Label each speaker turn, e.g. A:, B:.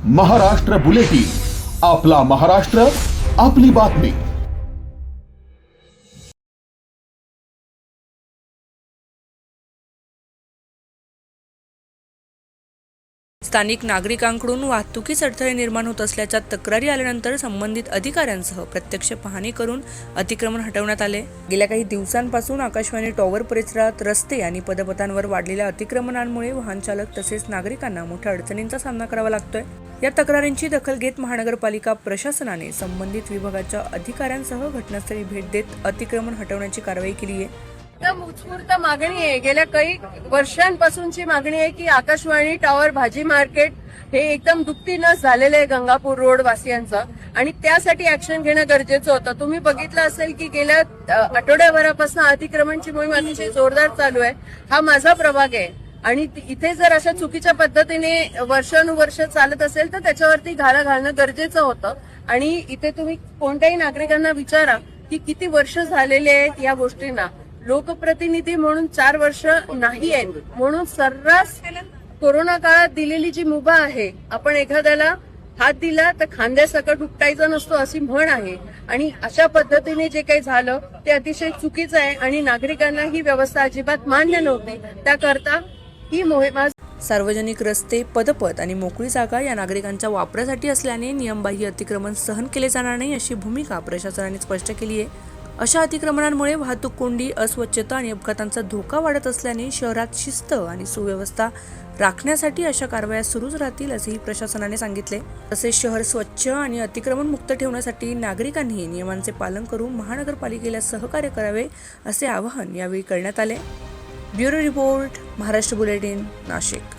A: Maharashtra bulletin, आपला महाराष्ट्र, आपली बातमी।
B: स्थानिक नागरिकांकडून वाहतुकीस अडथळे निर्माण होत असल्याच्या तक्रारी आल्यानंतर संबंधित अधिकाऱ्यांसह प्रत्यक्ष पाहणी करून अतिक्रमण हटवण्यात आले। गेल्या काही दिवसांपासून आकाशवाणी टॉवर परिसरात रस्ते आणि पदपथांवर वाढलेल्या अतिक्रमणांमुळे वाहन चालक तसेच नागरिकांना मोठ्या अडचणींचा सामना करावा लागतोय। या तक्रारींची दखल घेत महानगरपालिका प्रशासनाने संबंधित विभागाच्या अधिकाऱ्यांसह घटनास्थळी भेट देत अतिक्रमण हटवण्याची कारवाई केली आहे।
C: एकदम उत्स्फूर्त मागणी आहे, गेल्या काही वर्षांपासूनची मागणी आहे की आकाशवाणी टॉवर भाजी मार्केट हे एकदम दुपटीनच झालेलं आहे गंगापूर रोड वासियांचं, आणि त्यासाठी ऍक्शन घेणं गरजेचं होतं। तुम्ही बघितलं असेल की गेल्या आठवड्याभरापासून अतिक्रमणची मोहीम अतिशय जोरदार चालू आहे। हा माझा प्रभाग आहे आणि इथे जर अशा चुकीच्या पद्धतीने वर्षानुवर्ष चालत असेल तर त्याच्यावरती घाला घालणं गरजेचं होतं। आणि इथे तुम्ही कोणत्याही नागरिकांना विचारा की किती वर्ष झालेले आहेत या गोष्टींना। लोकप्रतिनिधी म्हणून 4 वर्ष नाही आहेत, म्हणून सर्रास कोरोना काळात दिलेली जी मुभा आहे, आपण एखाद्याला हात दिला तर खांद्यासकट उपटायचा नसतो अशी म्हण आहे, आणि अशा पद्धतीने जे काही झालं ते अतिशय चुकीचं आहे आणि नागरिकांना ही व्यवस्था अजिबात मान्य नव्हती। त्याकरता ही मोहीम
B: सार्वजनिक रस्ते, पदपथ आणि मोकळी जागा या नागरिकांच्या वापरासाठी असल्याने नियमबाह्य अतिक्रमण सहन केले जाणार नाही अशी भूमिका प्रशासनाने स्पष्ट केली आहे। अशा अतिक्रमणांमुळे वाहतूक कोंडी, अस्वच्छता आणि अपघातांचा धोका वाढत असल्याने शहरात शिस्त आणि सुव्यवस्था राखण्यासाठी अशा कारवाया सुरूच राहतील असेही प्रशासनाने सांगितले। तसेच शहर स्वच्छ आणि अतिक्रमण मुक्त ठेवण्यासाठी नागरिकांनी नियमांचे पालन करून महानगरपालिकेला सहकार्य करावे असे आवाहन यावेळी करण्यात आले। Bureau report, Maharashtra bulletin, Nashik.